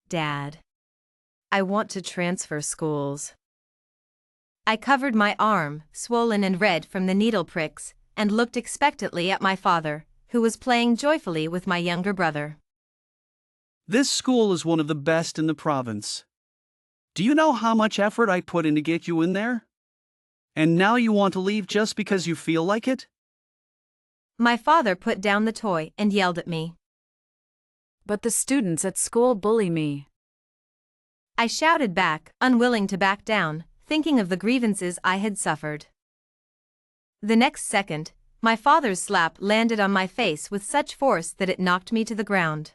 Dad. I want to transfer schools. I covered my arm, swollen and red from the needle pricks, and looked expectantly at my father, who was playing joyfully with my younger brother. This school is one of the best in the province. Do you know how much effort I put in to get you in there? And now you want to leave just because you feel like it? My father put down the toy and yelled at me. But the students at school bully me. I shouted back, unwilling to back down, thinking of the grievances I had suffered. The next second, my father's slap landed on my face with such force that it knocked me to the ground.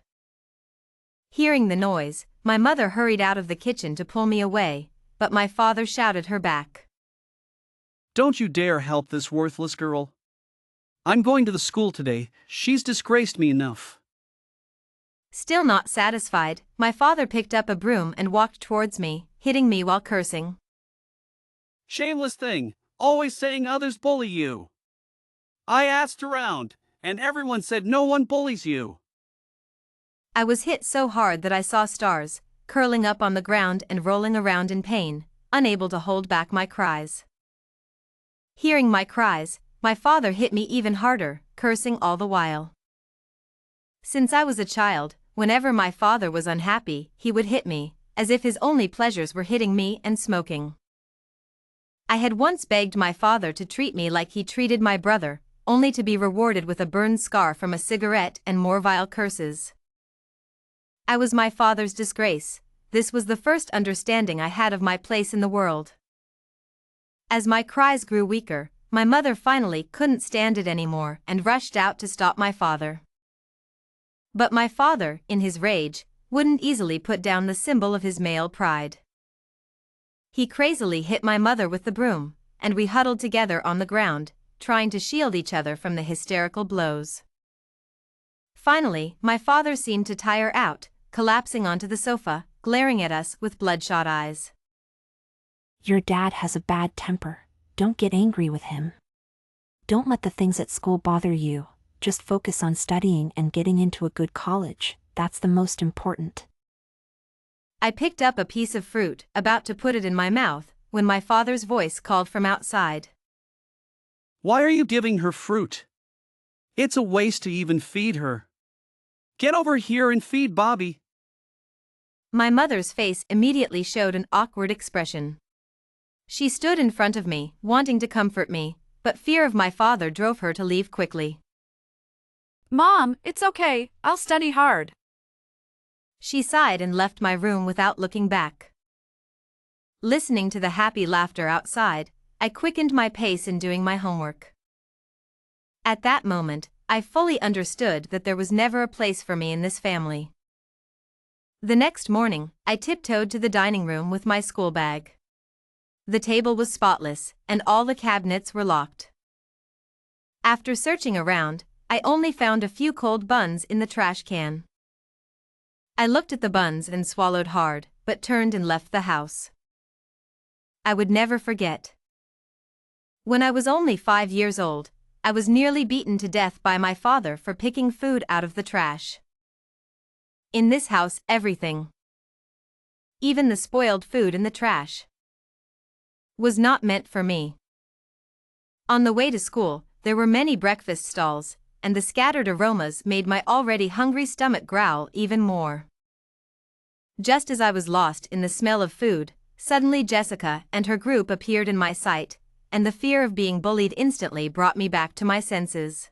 Hearing the noise, my mother hurried out of the kitchen to pull me away, but my father shouted her back. Don't you dare help this worthless girl. I'm going to the school today, she's disgraced me enough. Still not satisfied, my father picked up a broom and walked towards me, hitting me while cursing. Shameless thing, always saying others bully you. I asked around, and everyone said no one bullies you. I was hit so hard that I saw stars, curling up on the ground and rolling around in pain, unable to hold back my cries. Hearing my cries, my father hit me even harder, cursing all the while. Since I was a child, whenever my father was unhappy, he would hit me, as if his only pleasures were hitting me and smoking. I had once begged my father to treat me like he treated my brother, only to be rewarded with a burned scar from a cigarette and more vile curses. I was my father's disgrace. This was the first understanding I had of my place in the world. As my cries grew weaker, my mother finally couldn't stand it anymore and rushed out to stop my father. But my father, in his rage, wouldn't easily put down the symbol of his male pride. He crazily hit my mother with the broom, and we huddled together on the ground, trying to shield each other from the hysterical blows. Finally, my father seemed to tire out, collapsing onto the sofa, glaring at us with bloodshot eyes. Your dad has a bad temper. Don't get angry with him. Don't let the things at school bother you. Just focus on studying and getting into a good college. That's the most important. I picked up a piece of fruit, about to put it in my mouth, when my father's voice called from outside. Why are you giving her fruit? It's a waste to even feed her. Get over here and feed Bobby. My mother's face immediately showed an awkward expression. She stood in front of me, wanting to comfort me, but fear of my father drove her to leave quickly. Mom, it's okay, I'll study hard. She sighed and left my room without looking back. Listening to the happy laughter outside, I quickened my pace in doing my homework. At that moment, I fully understood that there was never a place for me in this family. The next morning, I tiptoed to the dining room with my school bag. The table was spotless, and all the cabinets were locked. After searching around, I only found a few cold buns in the trash can. I looked at the buns and swallowed hard, but turned and left the house. I would never forget. When I was only 5 years old, I was nearly beaten to death by my father for picking food out of the trash. In this house, everything, even the spoiled food in the trash, was not meant for me. On the way to school, there were many breakfast stalls, and the scattered aromas made my already hungry stomach growl even more. Just as I was lost in the smell of food, suddenly Jessica and her group appeared in my sight, and the fear of being bullied instantly brought me back to my senses.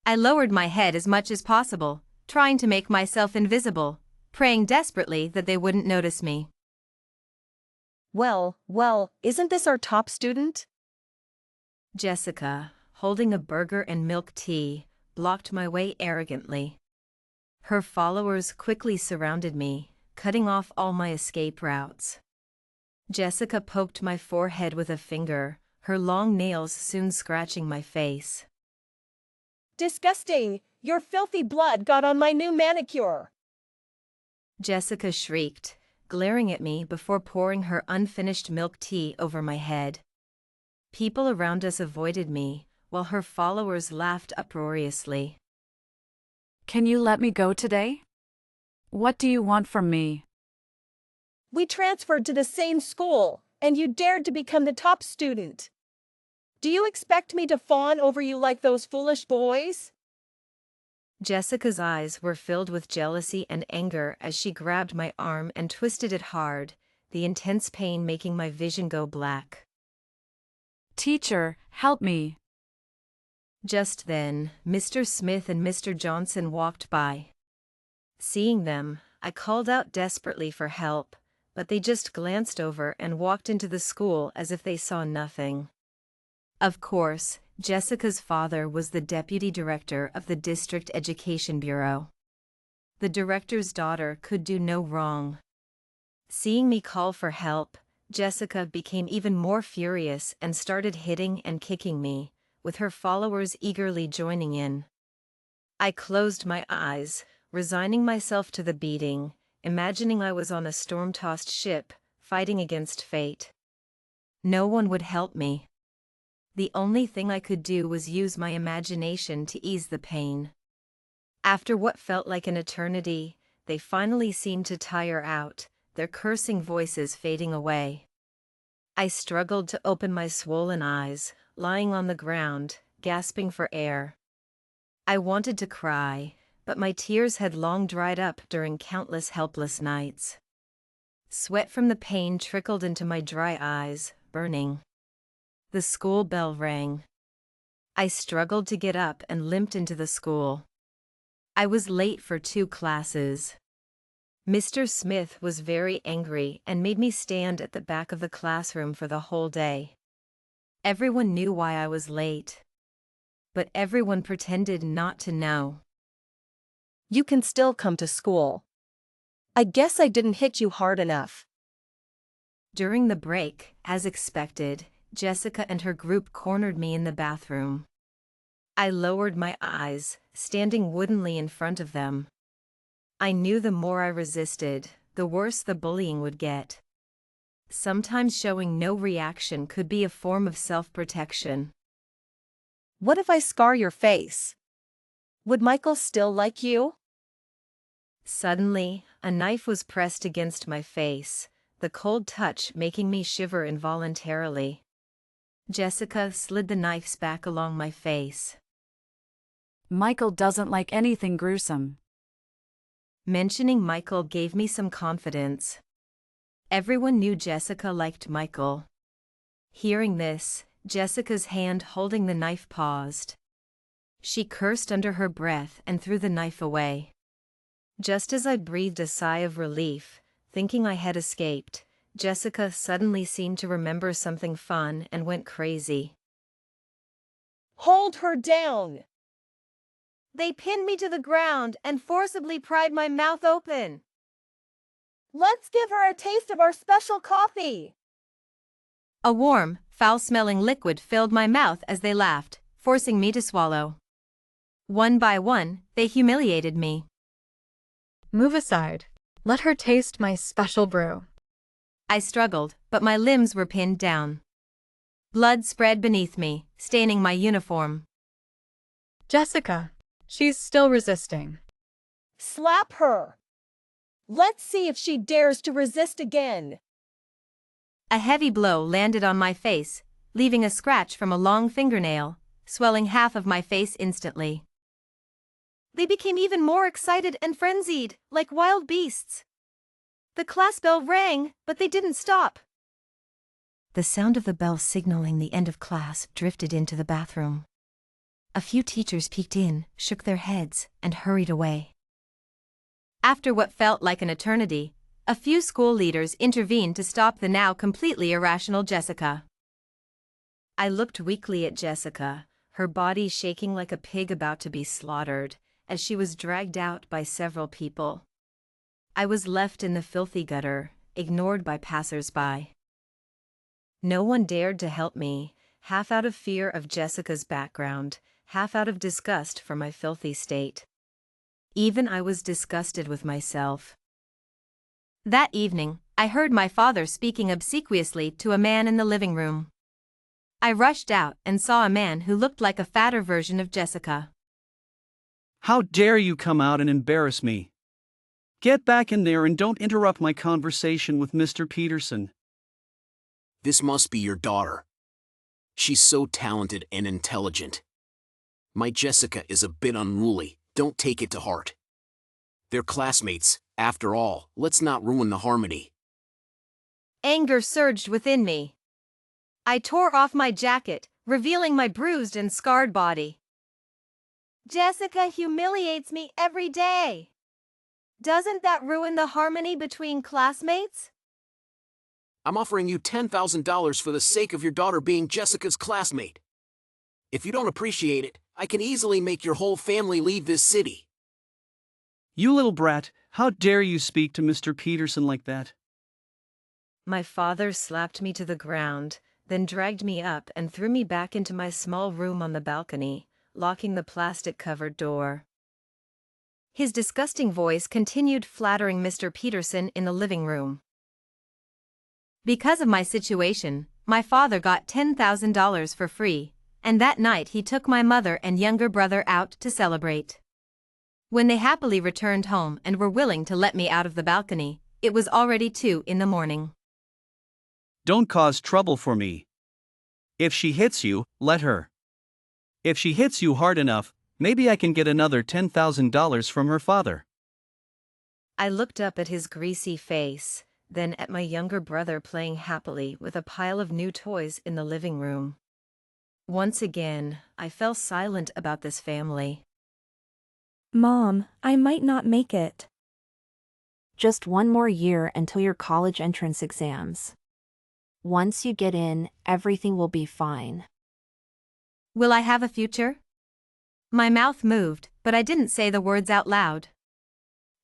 I lowered my head as much as possible, trying to make myself invisible, praying desperately that they wouldn't notice me. Well, isn't this our top student? Jessica, holding a burger and milk tea, blocked my way arrogantly. Her followers quickly surrounded me, cutting off all my escape routes. Jessica poked my forehead with a finger, her long nails soon scratching my face. Disgusting! Your filthy blood got on my new manicure! Jessica shrieked, glaring at me before pouring her unfinished milk tea over my head. People around us avoided me, while her followers laughed uproariously. Can you let me go today? What do you want from me? We transferred to the same school, and you dared to become the top student. Do you expect me to fawn over you like those foolish boys? Jessica's eyes were filled with jealousy and anger as she grabbed my arm and twisted it hard, the intense pain making my vision go black. Teacher, help me. Just then, Mr. Smith and Mr. Johnson walked by. Seeing them, I called out desperately for help, but they just glanced over and walked into the school as if they saw nothing. Of course, Jessica's father was the deputy director of the District Education Bureau. The director's daughter could do no wrong. Seeing me call for help, Jessica became even more furious and started hitting and kicking me, with her followers eagerly joining in. I closed my eyes, resigning myself to the beating, imagining I was on a storm-tossed ship, fighting against fate. No one would help me. The only thing I could do was use my imagination to ease the pain. After what felt like an eternity, they finally seemed to tire out, their cursing voices fading away. I struggled to open my swollen eyes, lying on the ground, gasping for air. I wanted to cry, but my tears had long dried up during countless helpless nights. Sweat from the pain trickled into my dry eyes, burning. The school bell rang. I struggled to get up and limped into the school. I was late for 2 classes. Mr. Smith was very angry and made me stand at the back of the classroom for the whole day. Everyone knew why I was late, but everyone pretended not to know. You can still come to school. I guess I didn't hit you hard enough. During the break, as expected, Jessica and her group cornered me in the bathroom. I lowered my eyes, standing woodenly in front of them. I knew the more I resisted, the worse the bullying would get. Sometimes showing no reaction could be a form of self-protection. What if I scar your face? Would Michael still like you? Suddenly, a knife was pressed against my face, the cold touch making me shiver involuntarily. Jessica slid the knives back along my face. Michael doesn't like anything gruesome. Mentioning Michael gave me some confidence. Everyone knew Jessica liked Michael. Hearing this, Jessica's hand holding the knife paused. She cursed under her breath and threw the knife away. Just as I breathed a sigh of relief, thinking I had escaped, Jessica suddenly seemed to remember something fun and went crazy. Hold her down! They pinned me to the ground and forcibly pried my mouth open. Let's give her a taste of our special coffee! A warm, foul-smelling liquid filled my mouth as they laughed, forcing me to swallow. One by one, they humiliated me. Move aside. Let her taste my special brew. I struggled, but my limbs were pinned down. Blood spread beneath me, staining my uniform. Jessica, she's still resisting. Slap her! Let's see if she dares to resist again. A heavy blow landed on my face, leaving a scratch from a long fingernail, swelling half of my face instantly. They became even more excited and frenzied, like wild beasts. The class bell rang, but they didn't stop. The sound of the bell signaling the end of class drifted into the bathroom. A few teachers peeked in, shook their heads, and hurried away. After what felt like an eternity, a few school leaders intervened to stop the now completely irrational Jessica. I looked weakly at Jessica, her body shaking like a pig about to be slaughtered, as she was dragged out by several people. I was left in the filthy gutter, ignored by passers-by. No one dared to help me, half out of fear of Jessica's background, half out of disgust for my filthy state. Even I was disgusted with myself. That evening, I heard my father speaking obsequiously to a man in the living room. I rushed out and saw a man who looked like a fatter version of Jessica. How dare you come out and embarrass me? Get back in there and don't interrupt my conversation with Mr. Peterson. This must be your daughter. She's so talented and intelligent. My Jessica is a bit unruly, don't take it to heart. They're classmates, after all, let's not ruin the harmony. Anger surged within me. I tore off my jacket, revealing my bruised and scarred body. Jessica humiliates me every day. Doesn't that ruin the harmony between classmates? I'm offering you $10,000 for the sake of your daughter being Jessica's classmate. If you don't appreciate it, I can easily make your whole family leave this city. You little brat, how dare you speak to Mr. Peterson like that? My father slapped me to the ground, then dragged me up and threw me back into my small room on the balcony, locking the plastic-covered door. His disgusting voice continued flattering Mr. Peterson in the living room. Because of my situation, my father got $10,000 for free, and that night he took my mother and younger brother out to celebrate. When they happily returned home and were willing to let me out of the balcony, it was already 2 a.m. Don't cause trouble for me. If she hits you, let her. If she hits you hard enough, maybe I can get another $10,000 from her father. I looked up at his greasy face, then at my younger brother playing happily with a pile of new toys in the living room. Once again, I fell silent about this family. Mom, I might not make it. Just 1 more year until your college entrance exams. Once you get in, everything will be fine. Will I have a future? My mouth moved, but I didn't say the words out loud.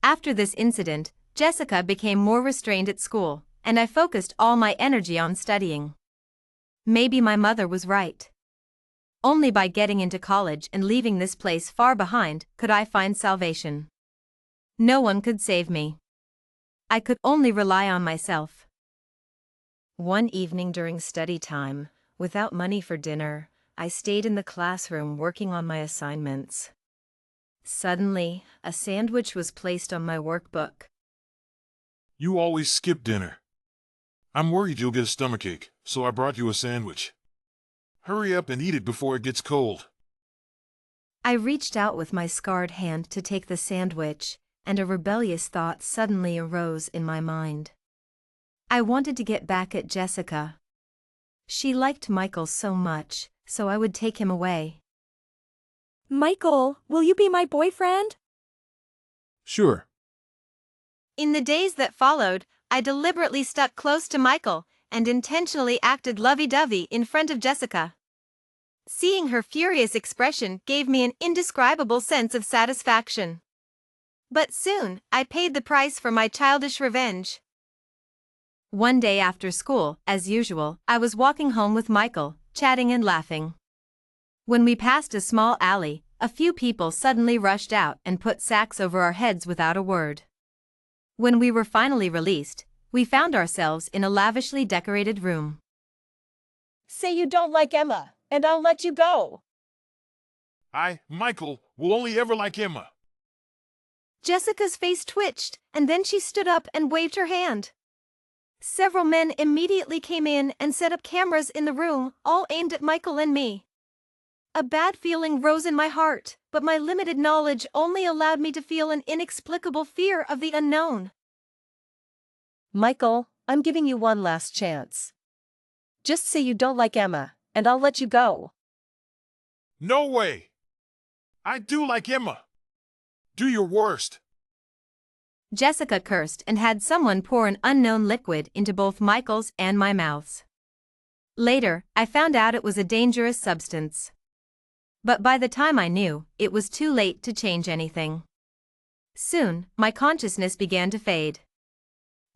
After this incident, Jessica became more restrained at school, and I focused all my energy on studying. Maybe my mother was right. Only by getting into college and leaving this place far behind could I find salvation. No one could save me. I could only rely on myself. One evening during study time, without money for dinner, I stayed in the classroom working on my assignments. Suddenly, a sandwich was placed on my workbook. You always skip dinner. I'm worried you'll get a stomachache, so I brought you a sandwich. Hurry up and eat it before it gets cold. I reached out with my scarred hand to take the sandwich, and a rebellious thought suddenly arose in my mind. I wanted to get back at Jessica. She liked Michael so much, so I would take him away. Michael, will you be my boyfriend? Sure. In the days that followed, I deliberately stuck close to Michael and intentionally acted lovey-dovey in front of Jessica. Seeing her furious expression gave me an indescribable sense of satisfaction. But soon, I paid the price for my childish revenge. One day after school, as usual, I was walking home with Michael, chatting and laughing. When we passed a small alley, a few people suddenly rushed out and put sacks over our heads without a word. When we were finally released, we found ourselves in a lavishly decorated room. Say you don't like Emma, and I'll let you go. Michael, will only ever like Emma. Jessica's face twitched, and then she stood up and waved her hand. Several men immediately came in and set up cameras in the room, all aimed at Michael and me. A bad feeling rose in my heart, but my limited knowledge only allowed me to feel an inexplicable fear of the unknown. Michael, I'm giving you one last chance. Just say you don't like Emma, and I'll let you go. No way. I do like Emma. Do your worst. Jessica cursed and had someone pour an unknown liquid into both Michael's and my mouths. Later, I found out it was a dangerous substance. But by the time I knew, it was too late to change anything. Soon, my consciousness began to fade.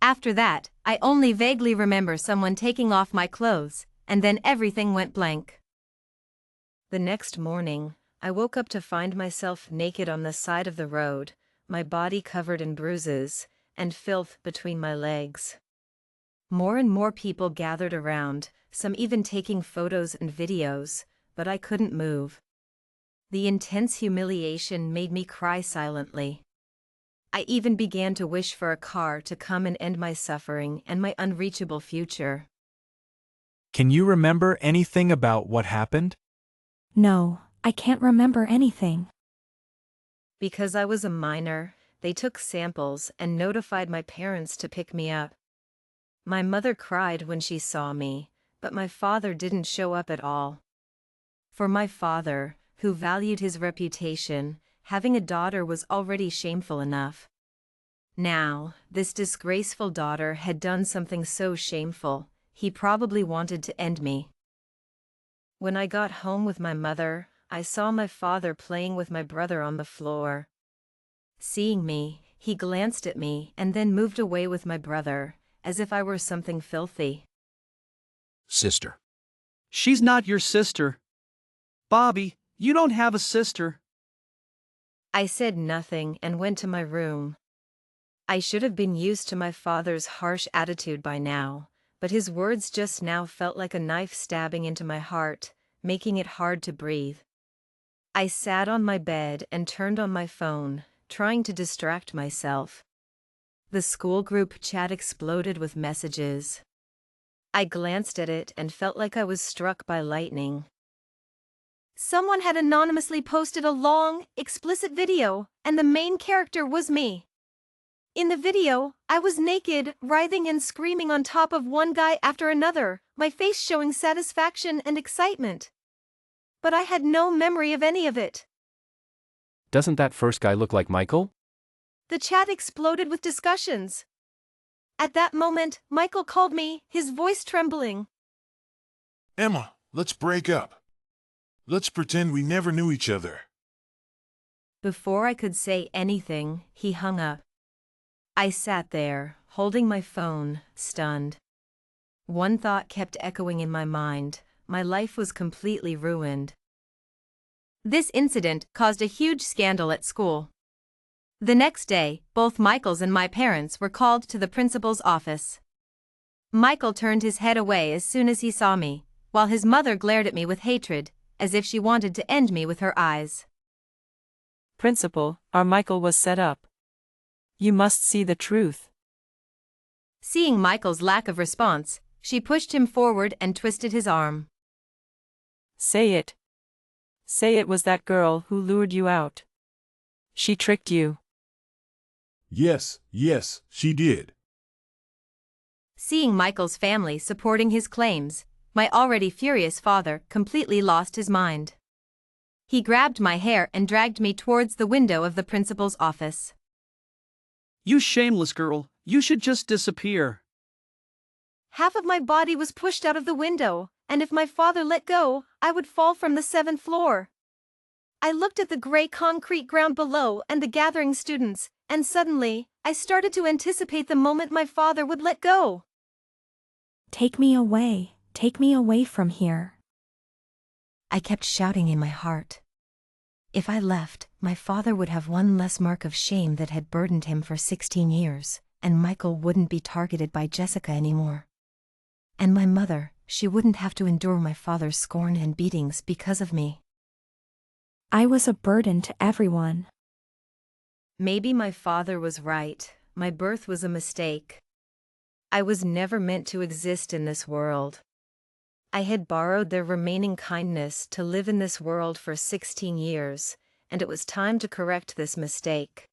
After that, I only vaguely remember someone taking off my clothes, and then everything went blank. The next morning, I woke up to find myself naked on the side of the road, my body covered in bruises, and filth between my legs. More and more people gathered around, some even taking photos and videos, but I couldn't move. The intense humiliation made me cry silently. I even began to wish for a car to come and end my suffering and my unreachable future. Can you remember anything about what happened? No, I can't remember anything. Because I was a minor, they took samples and notified my parents to pick me up. My mother cried when she saw me, but my father didn't show up at all. For my father, who valued his reputation, having a daughter was already shameful enough. Now, this disgraceful daughter had done something so shameful, he probably wanted to end me. When I got home with my mother, I saw my father playing with my brother on the floor. Seeing me, he glanced at me and then moved away with my brother, as if I were something filthy. Sister. She's not your sister. Bobby, you don't have a sister. I said nothing and went to my room. I should have been used to my father's harsh attitude by now, but his words just now felt like a knife stabbing into my heart, making it hard to breathe. I sat on my bed and turned on my phone, trying to distract myself. The school group chat exploded with messages. I glanced at it and felt like I was struck by lightning. Someone had anonymously posted a long, explicit video, and the main character was me. In the video, I was naked, writhing and screaming on top of one guy after another, my face showing satisfaction and excitement. But I had no memory of any of it. Doesn't that first guy look like Michael? The chat exploded with discussions. At that moment, Michael called me, his voice trembling. Emma, let's break up. Let's pretend we never knew each other. Before I could say anything, he hung up. I sat there, holding my phone, stunned. One thought kept echoing in my mind: my life was completely ruined. This incident caused a huge scandal at school. The next day, both Michael's and my parents were called to the principal's office. Michael turned his head away as soon as he saw me, while his mother glared at me with hatred, as if she wanted to end me with her eyes. Principal, our Michael was set up. You must see the truth. Seeing Michael's lack of response, she pushed him forward and twisted his arm. Say it. Say it was that girl who lured you out. She tricked you. Yes, she did. Seeing Michael's family supporting his claims, my already furious father completely lost his mind. He grabbed my hair and dragged me towards the window of the principal's office. You shameless girl, you should just disappear. Half of my body was pushed out of the window, and if my father let go, I would fall from the 7th floor. I looked at the gray concrete ground below and the gathering students, and suddenly, I started to anticipate the moment my father would let go. Take me away from here. I kept shouting in my heart. If I left, my father would have one less mark of shame that had burdened him for 16 years, and Michael wouldn't be targeted by Jessica anymore. And my mother, she wouldn't have to endure my father's scorn and beatings because of me. I was a burden to everyone. Maybe my father was right, my birth was a mistake. I was never meant to exist in this world. I had borrowed their remaining kindness to live in this world for 16 years, and it was time to correct this mistake.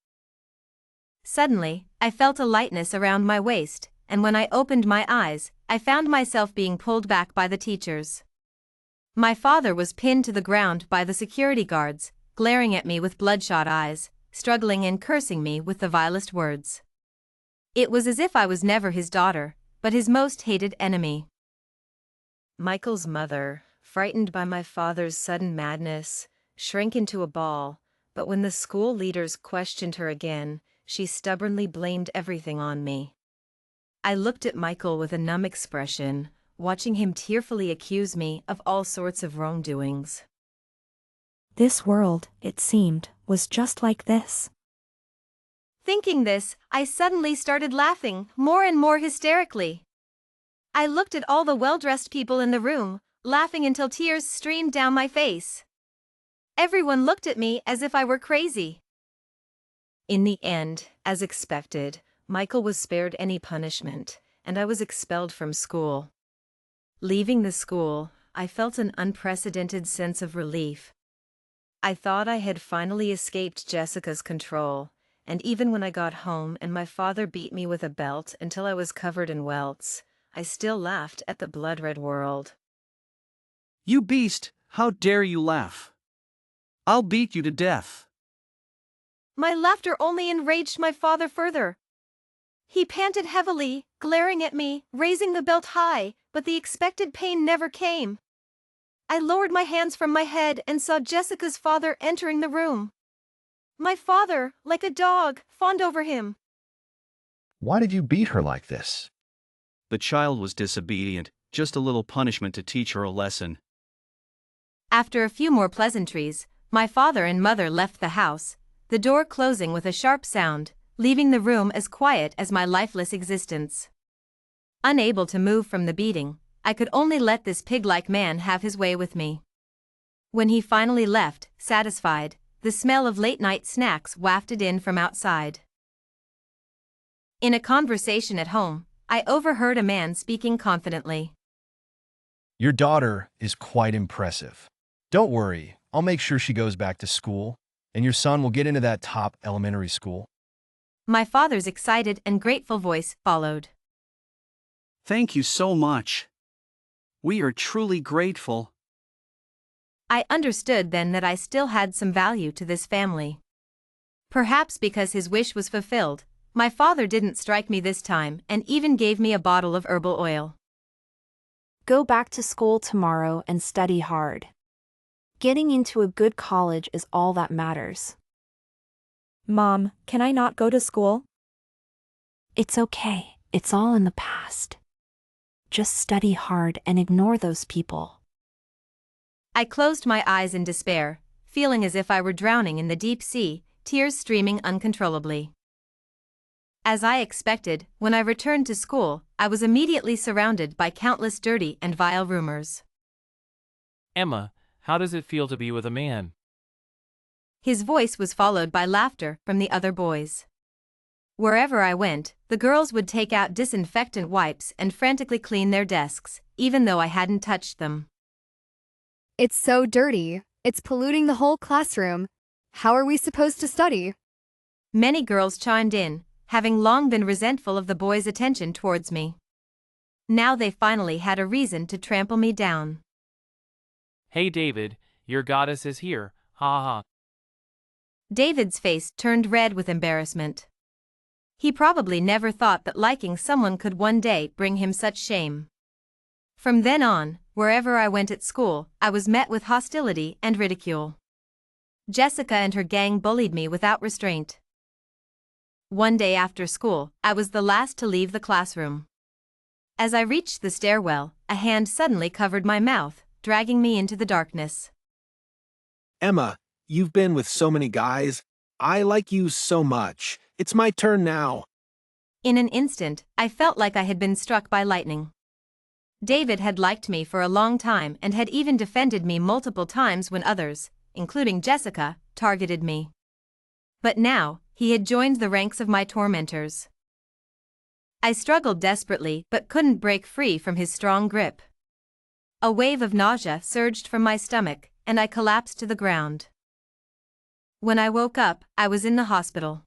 Suddenly, I felt a lightness around my waist, and when I opened my eyes, I found myself being pulled back by the teachers. My father was pinned to the ground by the security guards, glaring at me with bloodshot eyes, struggling and cursing me with the vilest words. It was as if I was never his daughter, but his most hated enemy. Michael's mother, frightened by my father's sudden madness, shrank into a ball, but when the school leaders questioned her again, she stubbornly blamed everything on me. I looked at Michael with a numb expression, watching him tearfully accuse me of all sorts of wrongdoings. This world, it seemed, was just like this. Thinking this, I suddenly started laughing, more and more hysterically. I looked at all the well-dressed people in the room, laughing until tears streamed down my face. Everyone looked at me as if I were crazy. In the end, as expected, Michael was spared any punishment, and I was expelled from school. Leaving the school, I felt an unprecedented sense of relief. I thought I had finally escaped Jessica's control, and even when I got home and my father beat me with a belt until I was covered in welts, I still laughed at the blood-red world. You beast, how dare you laugh? I'll beat you to death. My laughter only enraged my father further. He panted heavily, glaring at me, raising the belt high, but the expected pain never came. I lowered my hands from my head and saw Jessica's father entering the room. My father, like a dog, fawned over him. Why did you beat her like this? The child was disobedient, just a little punishment to teach her a lesson. After a few more pleasantries, my father and mother left the house, the door closing with a sharp sound, leaving the room as quiet as my lifeless existence. Unable to move from the beating, I could only let this pig-like man have his way with me. When he finally left, satisfied, the smell of late-night snacks wafted in from outside. In a conversation at home, I overheard a man speaking confidently. Your daughter is quite impressive. Don't worry, I'll make sure she goes back to school, and your son will get into that top elementary school. My father's excited and grateful voice followed. Thank you so much. We are truly grateful. I understood then that I still had some value to this family. Perhaps because his wish was fulfilled, my father didn't strike me this time and even gave me a bottle of herbal oil. Go back to school tomorrow and study hard. Getting into a good college is all that matters. Mom, can I not go to school? It's okay, it's all in the past. Just study hard and ignore those people. I closed my eyes in despair, feeling as if I were drowning in the deep sea, tears streaming uncontrollably. As I expected, when I returned to school, I was immediately surrounded by countless dirty and vile rumors. Emma, how does it feel to be with a man? His voice was followed by laughter from the other boys. Wherever I went, the girls would take out disinfectant wipes and frantically clean their desks, even though I hadn't touched them. It's so dirty. It's polluting the whole classroom. How are we supposed to study? Many girls chimed in, having long been resentful of the boys' attention towards me. Now they finally had a reason to trample me down. Hey David, your goddess is here, ha ha. David's face turned red with embarrassment. He probably never thought that liking someone could one day bring him such shame. From then on, wherever I went at school, I was met with hostility and ridicule. Jessica and her gang bullied me without restraint. One day after school, I was the last to leave the classroom. As I reached the stairwell, a hand suddenly covered my mouth, dragging me into the darkness. Emma, you've been with so many guys. I like you so much. It's my turn now. In an instant, I felt like I had been struck by lightning. David had liked me for a long time and had even defended me multiple times when others, including Jessica, targeted me. But now, he had joined the ranks of my tormentors. I struggled desperately but couldn't break free from his strong grip. A wave of nausea surged from my stomach, and I collapsed to the ground. When I woke up, I was in the hospital.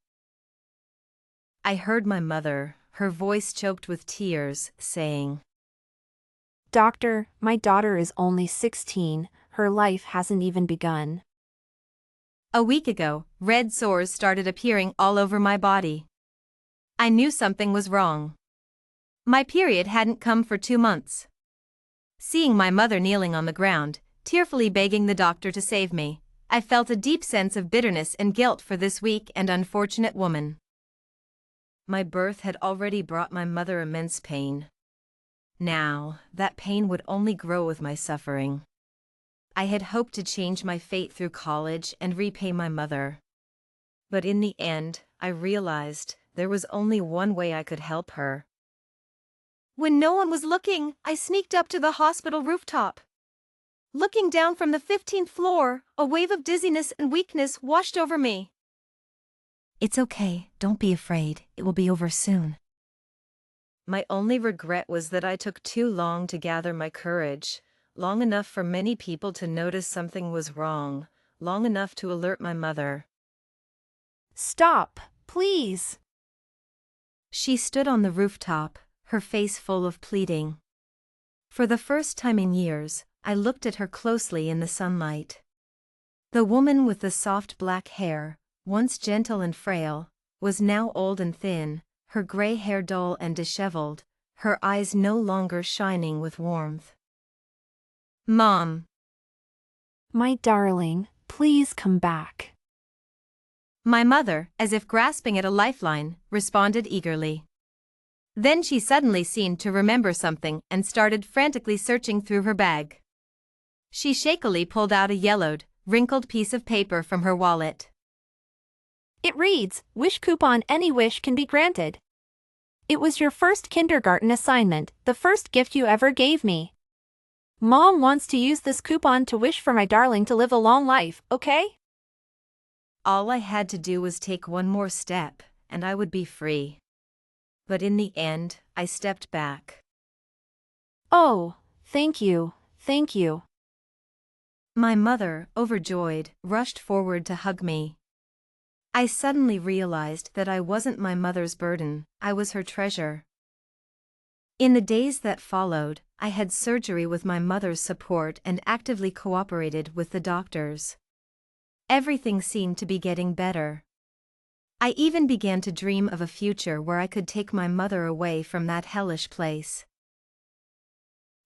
I heard my mother, her voice choked with tears, saying, Doctor, my daughter is only 16, her life hasn't even begun. A week ago, red sores started appearing all over my body. I knew something was wrong. My period hadn't come for 2 months. Seeing my mother kneeling on the ground, tearfully begging the doctor to save me, I felt a deep sense of bitterness and guilt for this weak and unfortunate woman. My birth had already brought my mother immense pain. Now, that pain would only grow with my suffering. I had hoped to change my fate through college and repay my mother. But in the end, I realized there was only one way I could help her. When no one was looking, I sneaked up to the hospital rooftop. Looking down from the 15th floor, a wave of dizziness and weakness washed over me. It's okay, don't be afraid, it will be over soon. My only regret was that I took too long to gather my courage, long enough for many people to notice something was wrong, long enough to alert my mother. Stop, please. She stood on the rooftop, her face full of pleading. For the first time in years, I looked at her closely in the sunlight. The woman with the soft black hair, once gentle and frail, was now old and thin, her gray hair dull and disheveled, her eyes no longer shining with warmth. Mom. My darling, please come back. My mother, as if grasping at a lifeline, responded eagerly. Then she suddenly seemed to remember something and started frantically searching through her bag. She shakily pulled out a yellowed, wrinkled piece of paper from her wallet. It reads, "Wish coupon, any wish can be granted. It was your first kindergarten assignment, the first gift you ever gave me. Mom wants to use this coupon to wish for my darling to live a long life, okay?" All I had to do was take one more step, and I would be free. But in the end, I stepped back. Oh, thank you, thank you. My mother, overjoyed, rushed forward to hug me. I suddenly realized that I wasn't my mother's burden, I was her treasure. In the days that followed, I had surgery with my mother's support and actively cooperated with the doctors. Everything seemed to be getting better. I even began to dream of a future where I could take my mother away from that hellish place.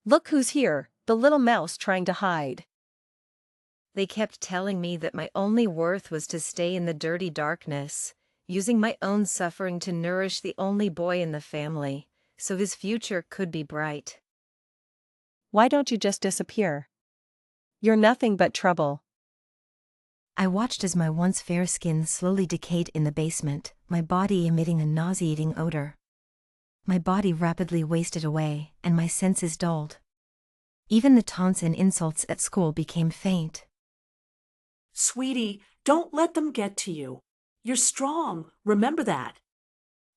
Look who's here, the little mouse trying to hide. They kept telling me that my only worth was to stay in the dirty darkness, using my own suffering to nourish the only boy in the family, so his future could be bright. Why don't you just disappear? You're nothing but trouble. I watched as my once fair skin slowly decayed in the basement, my body emitting a nauseating odor. My body rapidly wasted away, and my senses dulled. Even the taunts and insults at school became faint. Sweetie, don't let them get to you. You're strong, remember that.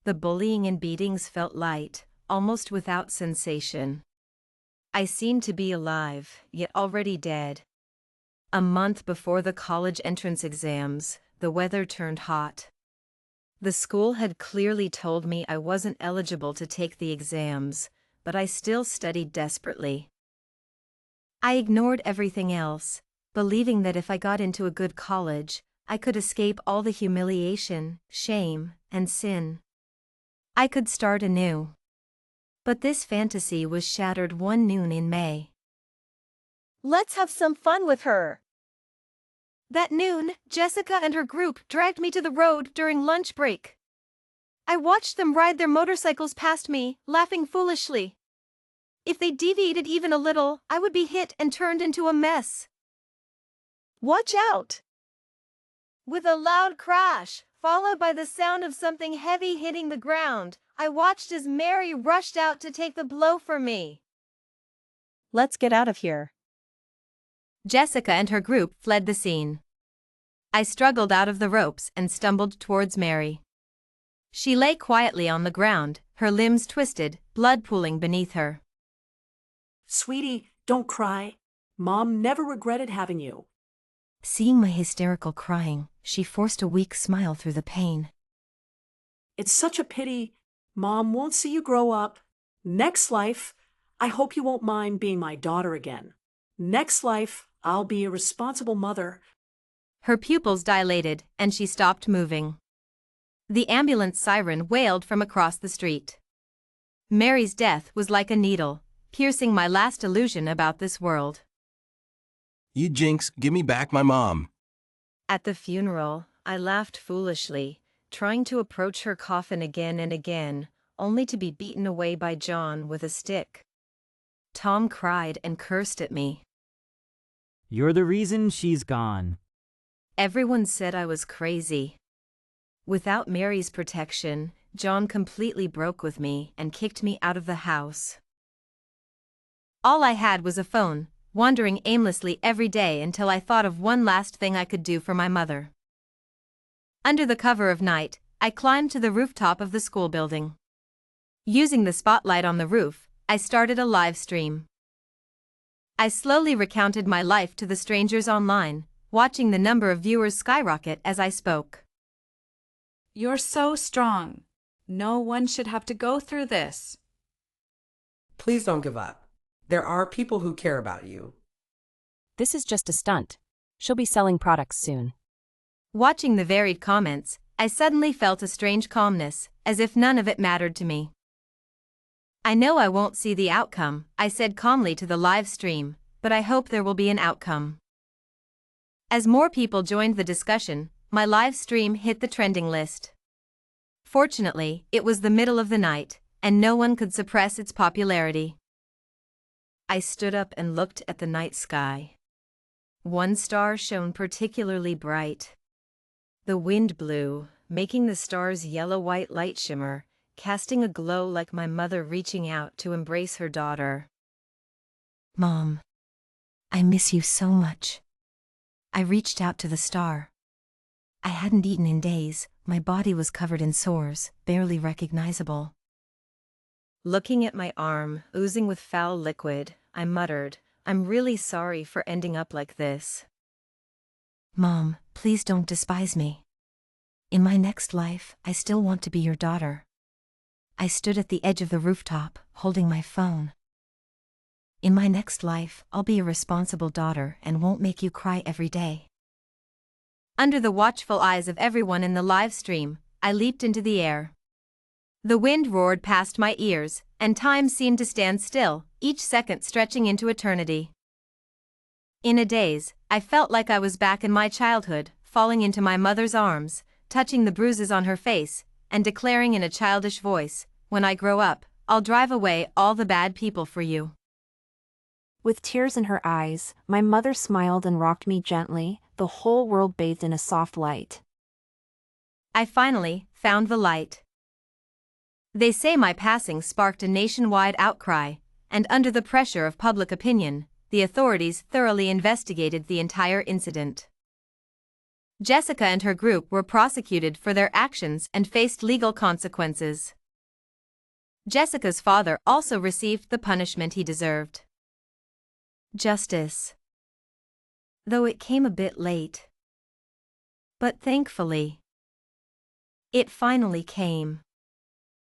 The bullying and beatings felt light, almost without sensation. I seemed to be alive, yet already dead. A month before the college entrance exams, the weather turned hot. The school had clearly told me I wasn't eligible to take the exams, but I still studied desperately. I ignored everything else, believing that if I got into a good college, I could escape all the humiliation, shame, and sin. I could start anew. But this fantasy was shattered one noon in May. Let's have some fun with her. That noon, Jessica and her group dragged me to the road during lunch break. I watched them ride their motorcycles past me, laughing foolishly. If they deviated even a little, I would be hit and turned into a mess. Watch out! With a loud crash, followed by the sound of something heavy hitting the ground, I watched as Mary rushed out to take the blow for me. Let's get out of here. Jessica and her group fled the scene. I struggled out of the ropes and stumbled towards Mary. She lay quietly on the ground, her limbs twisted, blood pooling beneath her. Sweetie, don't cry. Mom never regretted having you. Seeing my hysterical crying, she forced a weak smile through the pain. It's such a pity. Mom won't see you grow up. Next life, I hope you won't mind being my daughter again. Next life, I'll be a responsible mother. Her pupils dilated, and she stopped moving. The ambulance siren wailed from across the street. Mary's death was like a needle, piercing my last illusion about this world. You jinx, give me back my mom. At the funeral, I laughed foolishly, trying to approach her coffin again and again, only to be beaten away by John with a stick. Tom cried and cursed at me. You're the reason she's gone. Everyone said I was crazy. Without Mary's protection, John completely broke with me and kicked me out of the house. All I had was a phone, wandering aimlessly every day until I thought of one last thing I could do for my mother. Under the cover of night, I climbed to the rooftop of the school building. Using the spotlight on the roof, I started a live stream. I slowly recounted my life to the strangers online, watching the number of viewers skyrocket as I spoke. You're so strong. No one should have to go through this. Please don't give up. There are people who care about you. This is just a stunt. She'll be selling products soon. Watching the varied comments, I suddenly felt a strange calmness, as if none of it mattered to me. I know I won't see the outcome, I said calmly to the live stream, but I hope there will be an outcome. As more people joined the discussion, my live stream hit the trending list. Fortunately, it was the middle of the night, and no one could suppress its popularity. I stood up and looked at the night sky. One star shone particularly bright. The wind blew, making the star's yellow-white light shimmer, casting a glow like my mother reaching out to embrace her daughter. Mom, I miss you so much. I reached out to the star. I hadn't eaten in days, my body was covered in sores, barely recognizable. Looking at my arm, oozing with foul liquid, I muttered, I'm really sorry for ending up like this. Mom, please don't despise me. In my next life, I still want to be your daughter. I stood at the edge of the rooftop, holding my phone. In my next life, I'll be a responsible daughter and won't make you cry every day. Under the watchful eyes of everyone in the live stream, I leaped into the air. The wind roared past my ears, and time seemed to stand still, each second stretching into eternity. In a daze, I felt like I was back in my childhood, falling into my mother's arms, touching the bruises on her face, and declaring in a childish voice, when I grow up, I'll drive away all the bad people for you. With tears in her eyes, my mother smiled and rocked me gently, the whole world bathed in a soft light. I finally found the light. They say my passing sparked a nationwide outcry, and under the pressure of public opinion, the authorities thoroughly investigated the entire incident. Jessica and her group were prosecuted for their actions and faced legal consequences. Jessica's father also received the punishment he deserved. Justice. Though it came a bit late. But thankfully, it finally came.